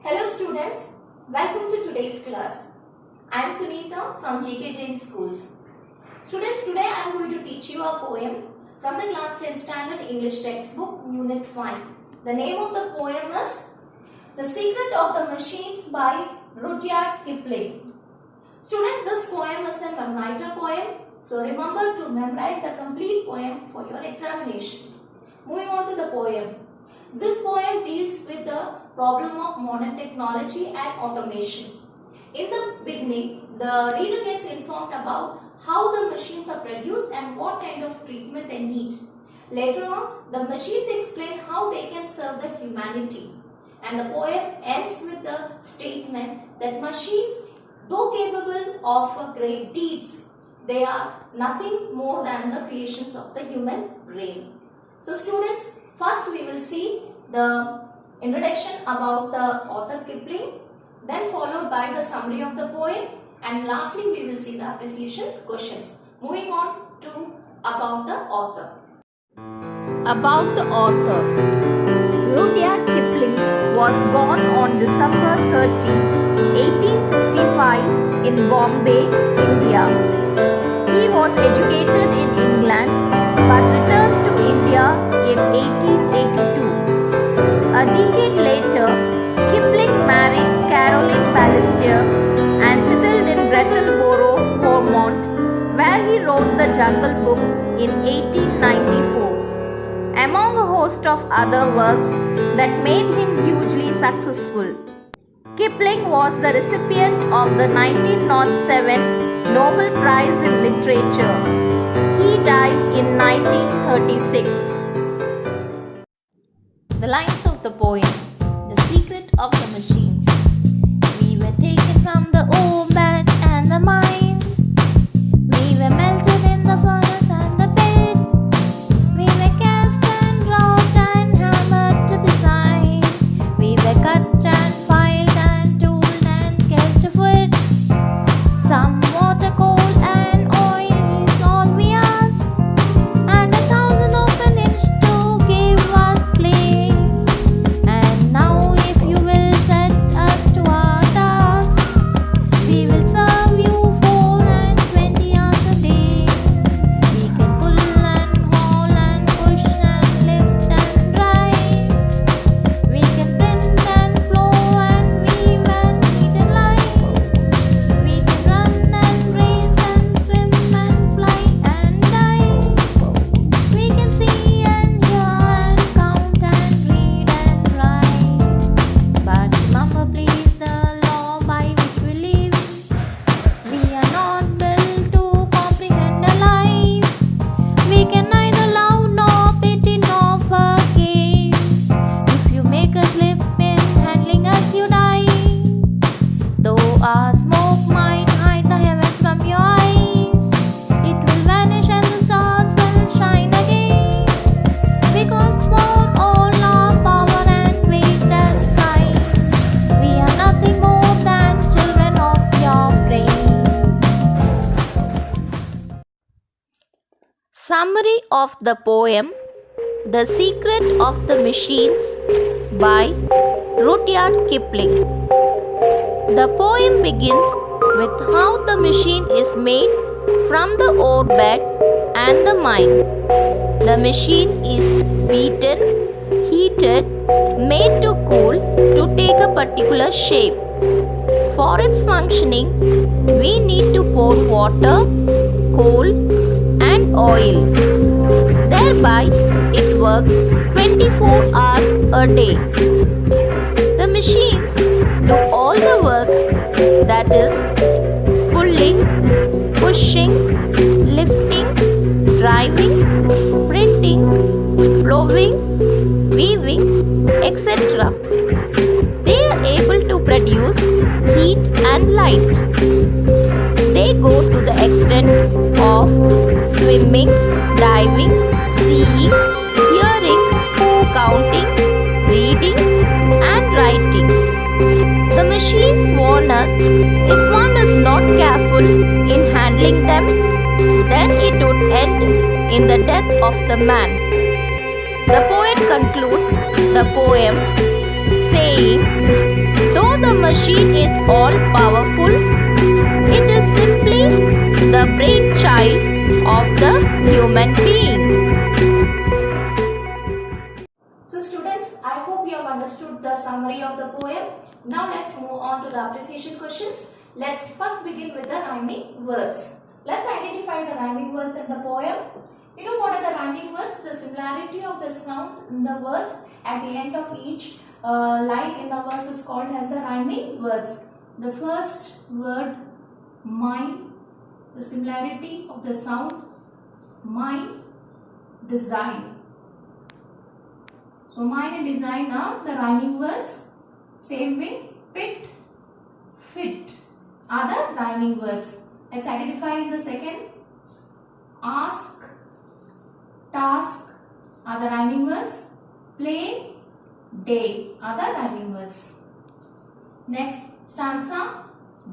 Hello students, welcome to today's class. I am Sunita from G.K.Jain schools. Students, today I am going to teach you a poem from the class 10 standard English textbook unit 5. The name of the poem is The Secret of the Machines by Rudyard Kipling. Students, this poem is a memoriter poem, so remember to memorize the complete poem for your examination. Moving on to the poem. This poem deals with the problem of modern technology and automation. In the beginning, the reader gets informed about how the machines are produced and what kind of treatment they need. Later on, the machines explain how they can serve the humanity. And the poem ends with the statement that machines, though capable of great deeds, they are nothing more than the creations of the human brain. So students, first we will see the introduction about the author Kipling, then followed by the summary of the poem, and lastly we will see the appreciation questions. Moving on to about the author. About the author. Rudyard Kipling was born on December 30, 1865 in Bombay, India. He was educated in England but returned to India in 1882. A decade later, Kipling married Caroline Balestier and settled in Brattleboro, Vermont, where he wrote The Jungle Book in 1894. Among a host of other works that made him hugely successful, Kipling was the recipient of the 1907 Nobel Prize in Literature. He died in 1936. The lines of the poem, The Secret of the Machines. We were taken from the ore bed and the mine. We were melted in the furnace and the pit. We were cast and wrought and hammered to design. We were cut and filed and tooled and kept afoot. Some water, coal and oil is all we ask, and 1,000 open inch to give us play. And now if you will set us to our task, we will serve you 4 and 20 hours a day. We can pull and haul and push and lift and drive. We can print and flow and weave and knit and lie. We can run and race and swim and fly and dive. We can see and hear and count and read and write. But remember please the law by which we live. We are not built to comprehend a life. We can neither love nor pity nor forgive. If you make a slip in handling us, you die. Though our smoke might hide the heavens from your eyes, it will vanish and the stars will shine again. Because for all our power and weight and size, we are nothing more than children of your brain. Summary of the poem The Secret of the Machines by Rudyard Kipling. The poem begins with how the machine is made from the ore bed and the mine. The machine is beaten, heated, made to cool to take a particular shape. For its functioning, we need to pour water, coal, and oil. Thereby, it works 24 hours a day. The machines do all the works, that is, pulling, pushing, lifting, driving, printing, blowing, weaving, etc. They are able to produce heat and light. They go to the extent of swimming, diving, seeing, hearing, counting, reading, and writing. The machines warn us if one is not careful in handling them, then it would end in the death of the man. The poet concludes the poem saying, machine is all powerful. It is simply the brainchild of the human being. So students, I hope you have understood the summary of the poem. Now let's move on to the appreciation questions. Let's first begin with the rhyming words. Let's identify the rhyming words in the poem. You know what are the rhyming words? The similarity of the sounds in the words at the end of each line in the verse is called as the rhyming words. The first word, mine, the similarity of the sound, mine, design. So mine and design are the rhyming words. Same way, pit, fit are the rhyming words. Let's identify in the second. Ask, task are the rhyming words. Play, day are the rhyming words. Next stanza,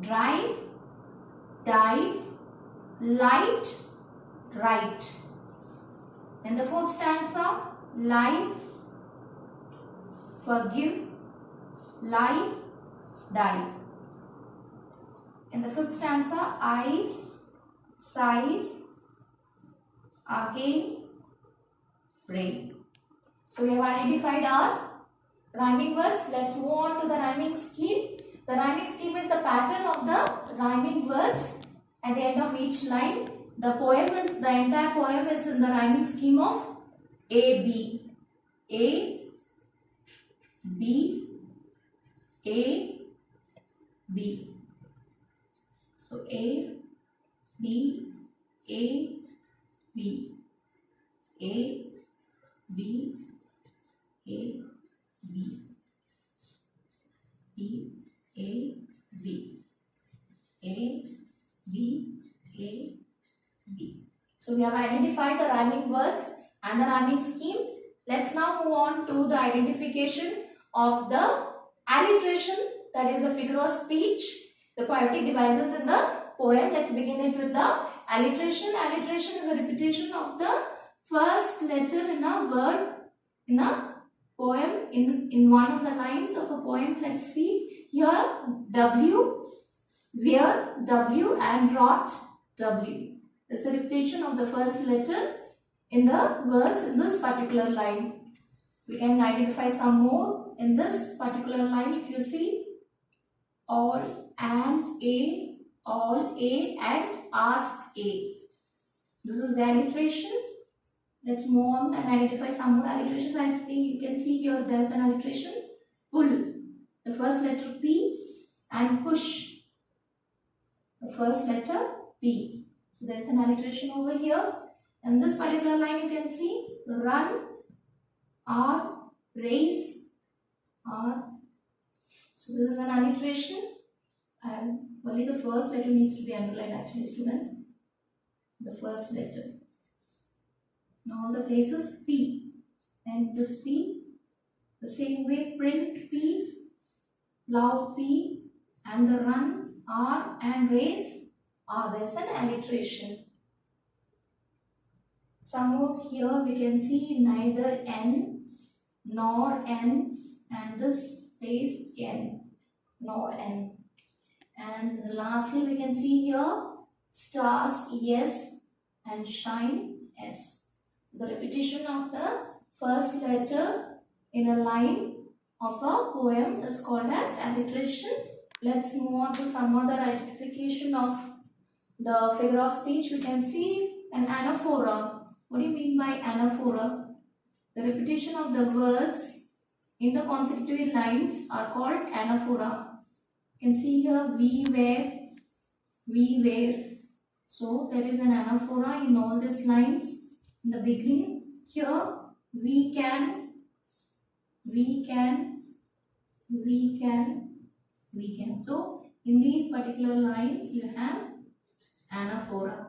drive, dive, light, right. In the fourth stanza, life, forgive, lie, die. In the fifth stanza, eyes, size, again, pray. So we have identified our rhyming words. Let's move on to the rhyming scheme. The rhyming scheme is the pattern of the rhyming words at the end of each line. The entire poem is in the rhyming scheme of A, B. A, B, A, B. So A, B, A, B, A, B, A, B, B, A, B, A, B, A, B. So we have identified the rhyming words and the rhyming scheme. Let's now move on to the identification of the alliteration, that is the figure of speech, the poetic devices in the poem. Let's begin it with the alliteration. Alliteration is a repetition of the first letter in a word in a poem, in one of the lines of a poem. Let's see here, W, where, W, and rot, W. It's a repetition of the first letter in the words in this particular line. We can identify some more in this particular line. If you see, all, and, a, all, a, and ask, a. This is the alliteration. Let's move on and identify some more alliterations. I think you can see here there's an alliteration. Pull, the first letter P, and push, the first letter P. So there's an alliteration over here. In this particular line you can see run, R, raise, R. So this is an alliteration, and only the first letter needs to be underlined actually, students. The first letter. Now the places P, and this P, the same way print P, plow P, and the run R, and raise R. There's an alliteration. Somewhere here we can see neither N nor N, and this place N, nor N. And lastly we can see here stars S and shine S. The repetition of the first letter in a line of a poem is called as alliteration. Let's move on to some other identification of the figure of speech. We can see an anaphora. What do you mean by anaphora? The repetition of the words in the consecutive lines are called anaphora. You can see here we were. So there is an anaphora in all these lines. In the beginning, here we can. So in these particular lines you have anaphora.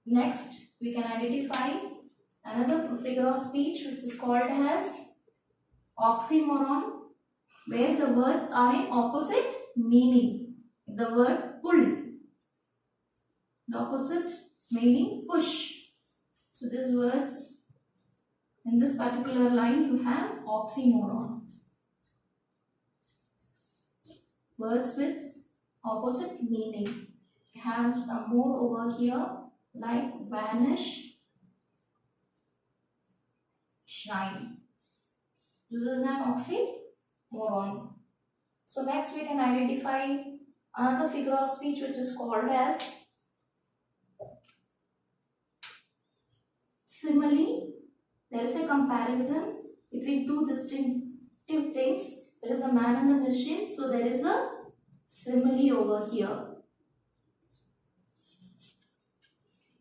Next, we can identify another figure of speech which is called as oxymoron, where the words are in opposite meaning. The word pull, the opposite meaning push. So these words In this particular line, you have oxymoron. Words with opposite meaning. You have some more over here like vanish, shine. This is an oxymoron. So next we can identify another figure of speech which is called as simile. There is a comparison between two distinctive things. There is a man and a machine, so there is a simile over here.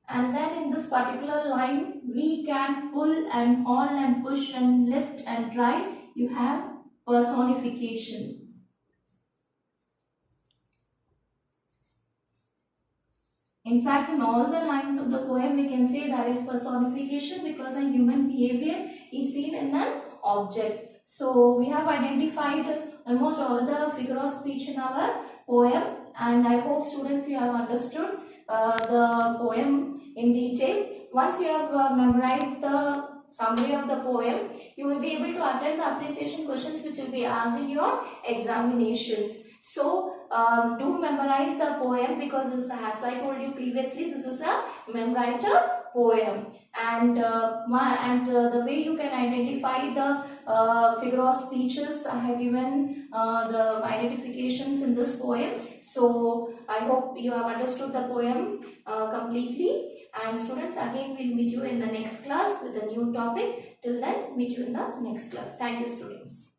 And then in this particular line, we can pull and haul and push and lift and drive. You have personification. In fact, in all the lines of the poem, we can say there is personification because a human behavior is seen in an object. So, we have identified almost all the figure of speech in our poem, and I hope students you have understood the poem in detail. Once you have memorized the summary of the poem, you will be able to attend the appreciation questions which will be asked in your examinations. So, do memorize the poem because this, as I told you previously, this is a memoriter poem, and the way you can identify the figure of speeches, I have given the identifications in this poem. So I hope you have understood the poem completely, and students, again we'll meet you in the next class with a new topic. Till then, meet you in the next class. Thank you, students.